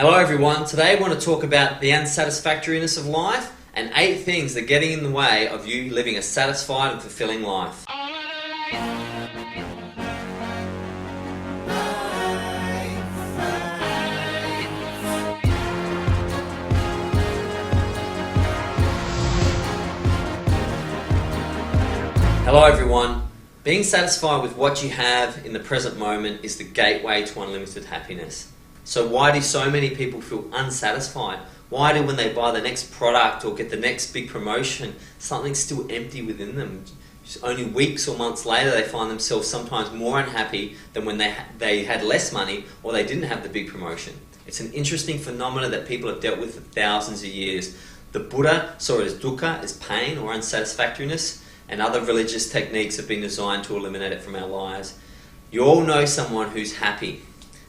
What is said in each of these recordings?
Hello everyone, today I want to talk about the unsatisfactoriness of life and 8 things that are getting in the way of you living a satisfied and fulfilling life. Hello everyone, being satisfied with what you have in the present moment is the gateway to unlimited happiness. So why do so many people feel unsatisfied? Why do when they buy the next product or get the next big promotion, something's still empty within them? Just only weeks or months later they find themselves sometimes more unhappy than when they had less money or they didn't have the big promotion. It's an interesting phenomenon that people have dealt with for thousands of years. The Buddha saw it as dukkha, as pain or unsatisfactoriness, and other religious techniques have been designed to eliminate it from our lives. You all know someone who's happy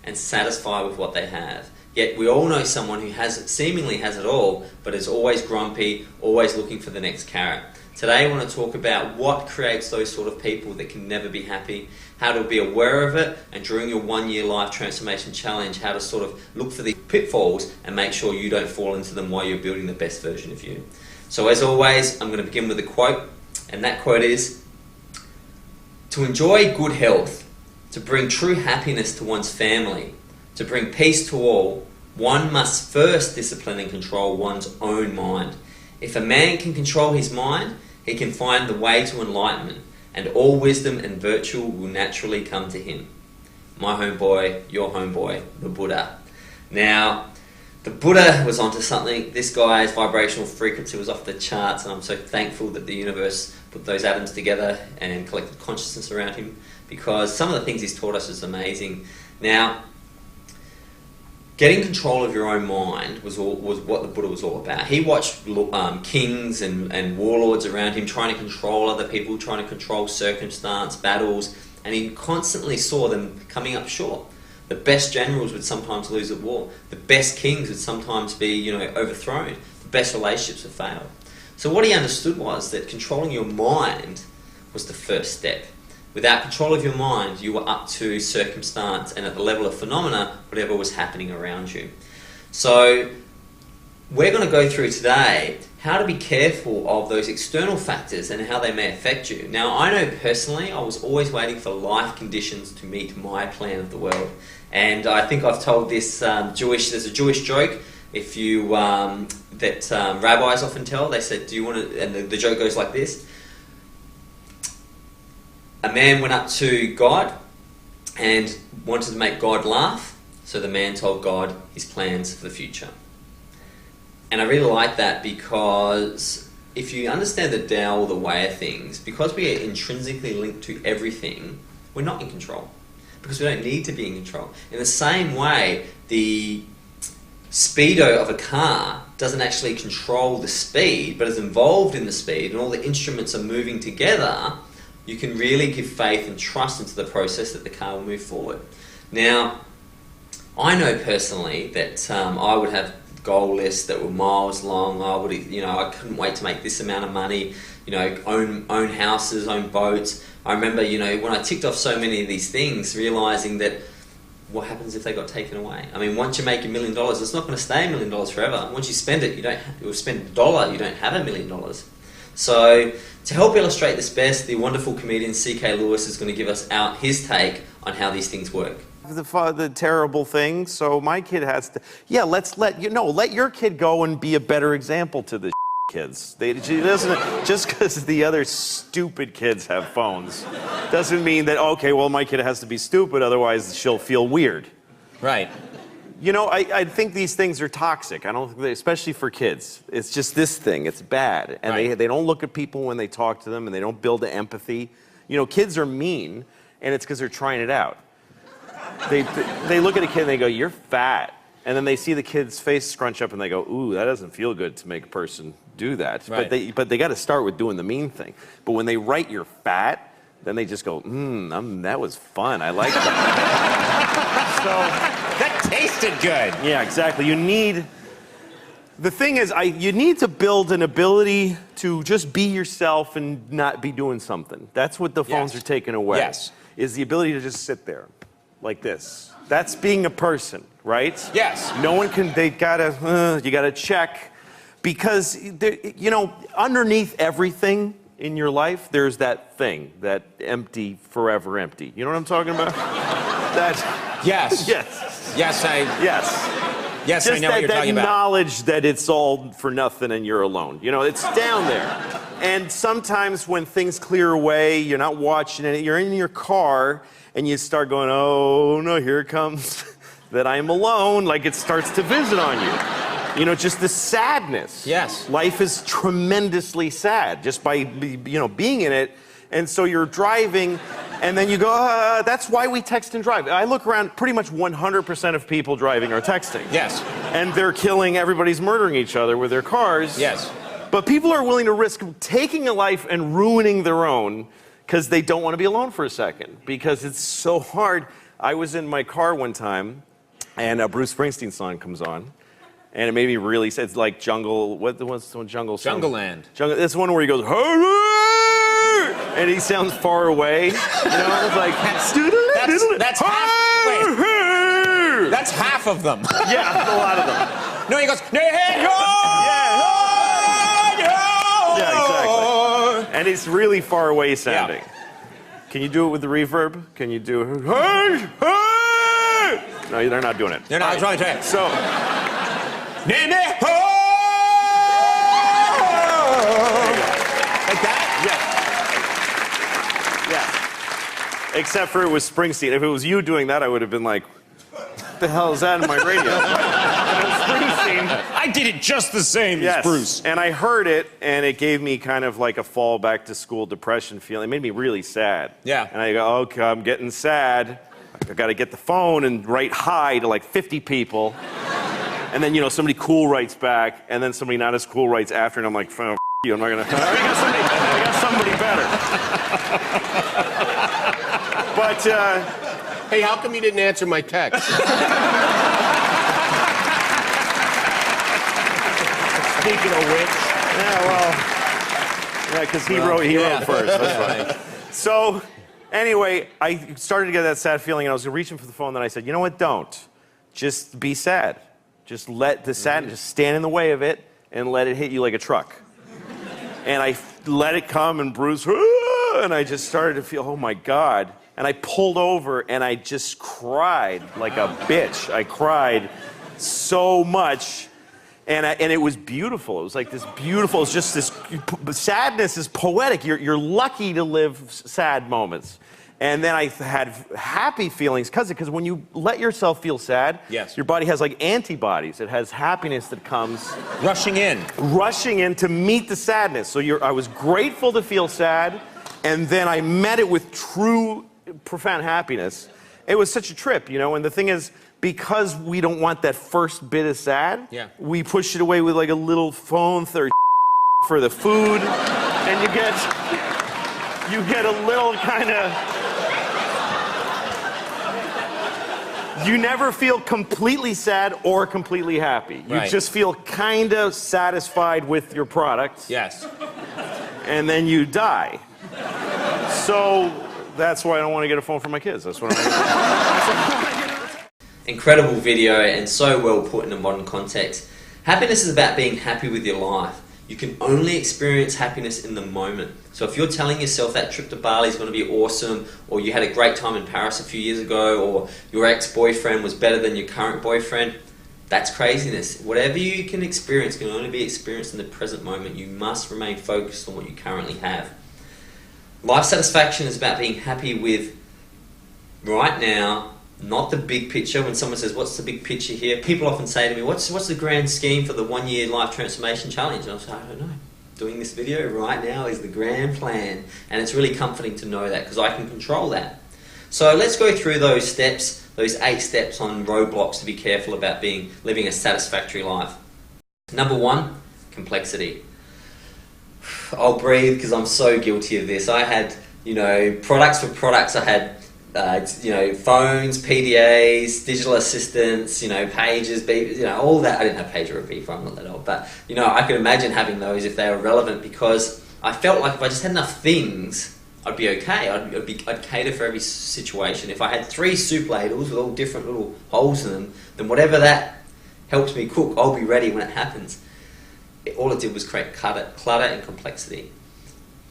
and satisfied with what they have. Yet we all know someone who seemingly has it all, but is always grumpy, always looking for the next carrot. Today I want to talk about what creates those sort of people that can never be happy, how to be aware of it, and during your 1-year life transformation challenge, how to sort of look for the pitfalls and make sure you don't fall into them while you're building the best version of you. So as always, I'm going to begin with a quote, and that quote is, "To enjoy good health, to bring true happiness to one's family, to bring peace to all, one must first discipline and control one's own mind. If a man can control his mind, he can find the way to enlightenment, and all wisdom and virtue will naturally come to him." My homeboy, your homeboy, the Buddha. Now, the Buddha was onto something. This guy's vibrational frequency was off the charts, and I'm so thankful that the universe put those atoms together and collected consciousness around him, because some of the things he's taught us is amazing. Now, getting control of your own mind was what the Buddha was all about. He watched kings and warlords around him trying to control other people, trying to control circumstance, battles, and he constantly saw them coming up short. The best generals would sometimes lose at war. The best kings would sometimes be, overthrown. The best relationships would fail. So what he understood was that controlling your mind was the first step. Without control of your mind, you were up to circumstance and at the level of phenomena, whatever was happening around you. So we're going to go through today how to be careful of those external factors and how they may affect you. Now, I know personally, I was always waiting for life conditions to meet my plan of the world. And I think I've told this there's a Jewish joke, if you, that rabbis often tell. They said, do you want to, and the joke goes like this. A man went up to God and wanted to make God laugh, so the man told God his plans for the future. And I really like that, because if you understand the Tao, the way of things, because we are intrinsically linked to everything, we're not in control, because we don't need to be in control. In the same way, the speedo of a car doesn't actually control the speed, but is involved in the speed, and all the instruments are moving together. You can really give faith and trust into the process that the car will move forward. Now, I know personally that I would have goal lists that were miles long. I couldn't wait to make this amount of money. Own houses, own boats. I remember, when I ticked off so many of these things, realizing that what happens if they got taken away? I mean, once you make $1 million, it's not going to stay $1 million forever. Once you spend it, you'll spend $1, you don't have $1 million. So, to help illustrate this best, the wonderful comedian C.K. Lewis is going to give us out his take on how these things work. The terrible thing, so my kid has to, let your kid go and be a better example to the kids. She doesn't, just because the other stupid kids have phones, doesn't mean that, okay, well, my kid has to be stupid, otherwise she'll feel weird. Right. I think these things are toxic. I don't think especially for kids. It's just this thing. It's bad. And right. they don't look at people when they talk to them, and they don't build empathy. Kids are mean, and it's because they're trying it out. They look at a kid and they go, "You're fat." And then they see the kid's face scrunch up and they go, "Ooh, that doesn't feel good to make a person do that." Right. But they got to start with doing the mean thing. But when they write "you're fat," then they just go, that was fun. I like that. So That tasted good. yeah, exactly. The thing is, you need to build an ability to just be yourself and not be doing something. That's what the phones are taking away. Yes. Is the ability to just sit there like this. That's being a person, right? Yes. No one can, you gotta check. Because, you know, underneath everything in your life, there's that thing, that empty, forever empty. You know what I'm talking about? Yes. Yes. Yes, Yes, I know what you're talking about. That knowledge that it's all for nothing and you're alone. You know, it's down there. And sometimes when things clear away, you're not watching it, you're in your car and you start going, oh no, here it comes, that I'm alone, like it starts to visit on you. You know, just the sadness. Yes. Life is tremendously sad just by, you know, being in it. And so you're driving, and then you go, that's why we text and drive. I look around, pretty much 100% of people driving are texting. Yes. And they're killing, everybody's murdering each other with their cars. Yes. But people are willing to risk taking a life and ruining their own because they don't want to be alone for a second. Because it's so hard. I was in my car one time, and a Bruce Springsteen song comes on. And it made me really sad. It's like Jungle, what's the one, Jungle song? Jungleland. It's one where he goes, and he sounds far away. You know, it's like, that's half. Wait. That's half of them. Yeah, a lot of them. No, he goes, Yeah, exactly. And it's really far away sounding. Yeah. Can you do it with the reverb? Can you do, hey, hey? No, they're not doing it. They're not. I was trying to try it. So. Like that? Yeah. Except for it was Springsteen. If it was you doing that, I would have been like, what the hell is that in my radio? Springsteen. I did it just the same as Bruce. And I heard it, and it gave me kind of like a fall back to school depression feeling. It made me really sad. Yeah. And I go, okay, I'm getting sad. I got to get the phone and write hi to like 50 people. And then, you know, somebody cool writes back, and then somebody not as cool writes after, and I'm like, oh, you, I'm not gonna. I got somebody better. But, hey, how come you didn't answer my text? Speaking of which. Yeah, well, because he wrote first. That's right. So, anyway, I started to get that sad feeling, and I was reaching for the phone, then I said, you know what, don't. Just be sad. Just let the sadness, just stand in the way of it and let it hit you like a truck. And I let it come and Bruce, and I just started to feel, oh my God. And I pulled over and I just cried like a bitch. I cried so much. And it was beautiful. It was like this beautiful, it's just this, sadness is poetic. You're lucky to live sad moments. And then I had happy feelings because when you let yourself feel sad, your body has like antibodies. It has happiness that comes rushing in to meet the sadness. So I was grateful to feel sad, and then I met it with true, profound happiness. It was such a trip, you know. And the thing is, because we don't want that first bit of sad, we push it away with like a little phone for the food, and you get a little kind of. You never feel completely sad or completely happy. You just feel kind of satisfied with your product. Yes. And then you die. So that's why I don't want to get a phone from my kids. That's what I'm Incredible video and so well put in a modern context. Happiness is about being happy with your life. You can only experience happiness in the moment. So if you're telling yourself that trip to Bali is going to be awesome, or you had a great time in Paris a few years ago, or your ex-boyfriend was better than your current boyfriend, that's craziness. Whatever you can experience can only be experienced in the present moment. You must remain focused on what you currently have. Life satisfaction is about being happy with right now, not the big picture. When someone says, what's the big picture here? People often say to me, what's the grand scheme for the 1-year life transformation challenge? And I say, I don't know. Doing this video right now is the grand plan. And it's really comforting to know that because I can control that. So let's go through those steps, those 8 steps on roadblocks to be careful about living a satisfactory life. Number 1, complexity. I'll breathe because I'm so guilty of this. I had, products for products. I had phones, PDAs, digital assistants, pages, all that. I didn't have pager or a beeper, I'm not that old, but, I could imagine having those if they were relevant because I felt like if I just had enough things, I'd be okay. I'd cater for every situation. If I had 3 soup ladles with all different little holes in them, then whatever that helps me cook, I'll be ready when it happens. All it did was create clutter and complexity.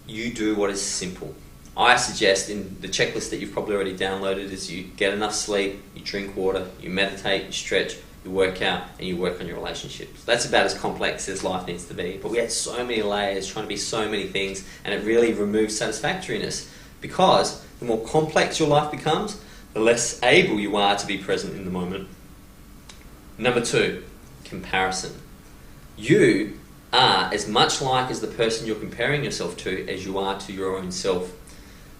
You do what is simple. I suggest in the checklist that you've probably already downloaded is you get enough sleep, you drink water, you meditate, you stretch, you work out, and you work on your relationships. That's about as complex as life needs to be. But we had so many layers, trying to be so many things, and it really removes satisfactoriness, because the more complex your life becomes, the less able you are to be present in the moment. Number 2, comparison. You are as much like as the person you're comparing yourself to as you are to your own self.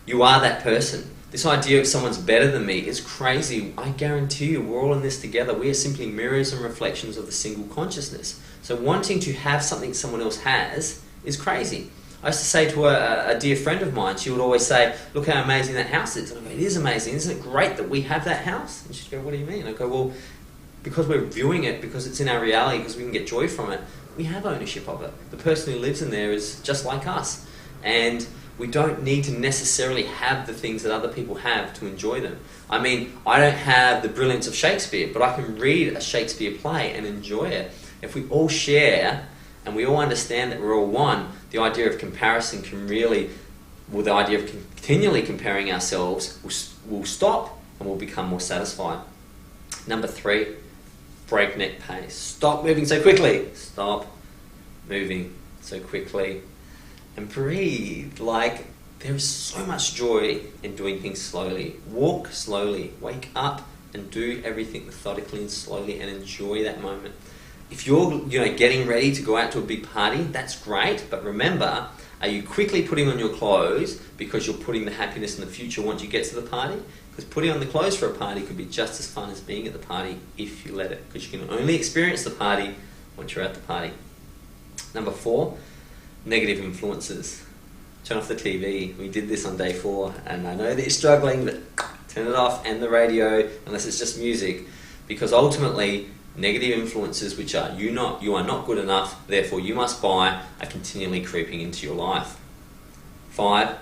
You are that person. This idea of someone's better than me is crazy. I guarantee you, we're all in this together. We are simply mirrors and reflections of the single consciousness. So wanting to have something someone else has is crazy. I used to say to a dear friend of mine, she would always say, look how amazing that house is. And I go, it is amazing. Isn't it great that we have that house? And she'd go, what do you mean? I go, well, because we're viewing it, because it's in our reality, because we can get joy from it, we have ownership of it. The person who lives in there is just like us. And we don't need to necessarily have the things that other people have to enjoy them. I mean, I don't have the brilliance of Shakespeare, but I can read a Shakespeare play and enjoy it. If we all share and we all understand that we're all one, the idea of comparison can really, well, the idea of continually comparing ourselves will stop and we'll become more satisfied. Number 3, breakneck pace. Stop moving so quickly. Stop moving so quickly. And breathe. Like, there is so much joy in doing things slowly. Walk slowly. Wake up and do everything methodically and slowly and enjoy that moment. If you're getting ready to go out to a big party, that's great. But remember, are you quickly putting on your clothes because you're putting the happiness in the future once you get to the party? Because putting on the clothes for a party could be just as fun as being at the party if you let it. Because you can only experience the party once you're at the party. Number 4, negative influences. Turn off the TV. We did this on day 4, and I know that you're struggling, but turn it off, and the radio, unless it's just music, because ultimately, negative influences, which are you are not good enough, therefore you must buy, are continually creeping into your life. 5,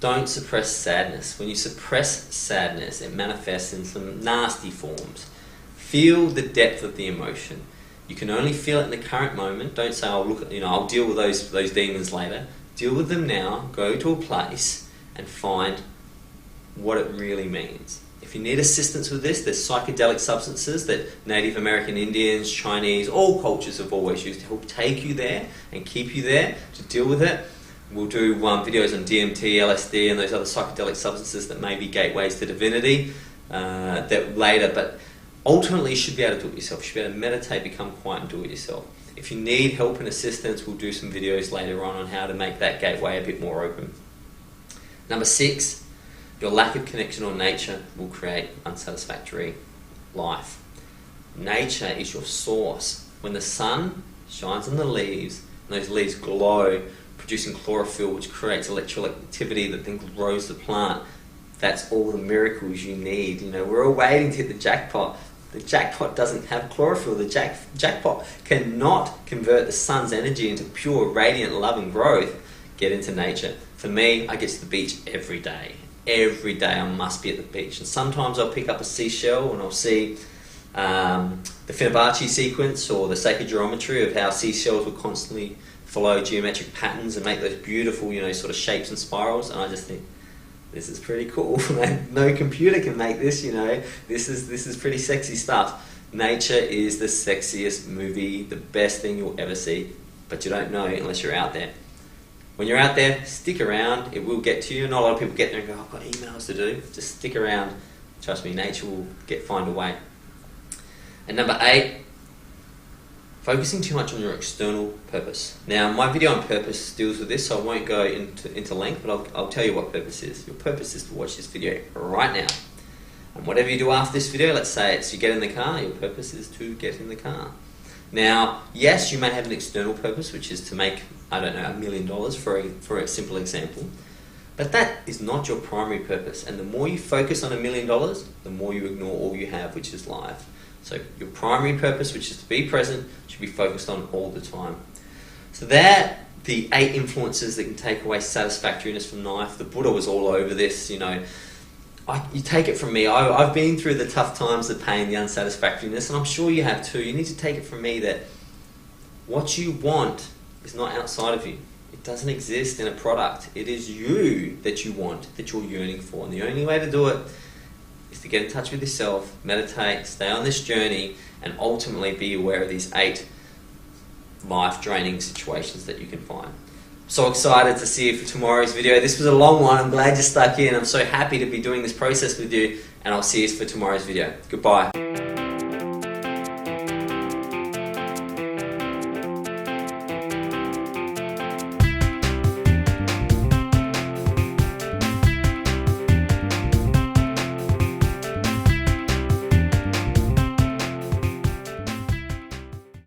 don't suppress sadness. When you suppress sadness, it manifests in some nasty forms. Feel the depth of the emotion. You can only feel it in the current moment. Don't say, I'll deal with those demons later. Deal with them now. Go to a place and find what it really means. If you need assistance with this, there's psychedelic substances that Native American Indians, Chinese, all cultures have always used to help take you there and keep you there to deal with it. We'll do videos on DMT, LSD, and those other psychedelic substances that may be gateways to divinity that later, but ultimately, you should be able to do it yourself. You should be able to meditate, become quiet, and do it yourself. If you need help and assistance, we'll do some videos later on how to make that gateway a bit more open. Number 6, your lack of connection or nature will create unsatisfactory life. Nature is your source. When the sun shines on the leaves, and those leaves glow, producing chlorophyll, which creates electrical activity that then grows the plant, that's all the miracles you need. We're all waiting to hit the jackpot. The jackpot doesn't have chlorophyll. The jackpot cannot convert the sun's energy into pure, radiant love and growth. Get into nature. For me, I get to the beach every day. Every day I must be at the beach. And sometimes I'll pick up a seashell and I'll see the Fibonacci sequence or the sacred geometry of how seashells will constantly follow geometric patterns and make those beautiful, sort of shapes and spirals. And I just think, this is pretty cool. No computer can make this, This is pretty sexy stuff. Nature is the sexiest movie, the best thing you'll ever see, but you don't know unless you're out there. When you're out there, stick around. It will get to you. Not a lot of people get there and go, I've got emails to do. Just stick around. Trust me, nature will find a way. And number 8, focusing too much on your external purpose. Now, my video on purpose deals with this, so I won't go into length, but I'll tell you what purpose is. Your purpose is to watch this video right now. And whatever you do after this video, let's say it's you get in the car, your purpose is to get in the car. Now, yes, you may have an external purpose, which is to make, $1 million for a simple example. But that is not your primary purpose. And the more you focus on $1 million, the more you ignore all you have, which is life. So your primary purpose, which is to be present, should be focused on all the time. So that the 8 influences that can take away satisfactoriness from life. The Buddha was all over this, you know. You take it from me. I've been through the tough times, the pain, the unsatisfactoriness, and I'm sure you have too. You need to take it from me that what you want is not outside of you. It doesn't exist in a product. It is you that you want, that you're yearning for. And the only way to do it is to get in touch with yourself, meditate, stay on this journey, and ultimately be aware of these 8 life-draining situations that you can find. So excited to see you for tomorrow's video. This was a long one. I'm glad you stuck in. I'm so happy to be doing this process with you, and I'll see you for tomorrow's video. Goodbye.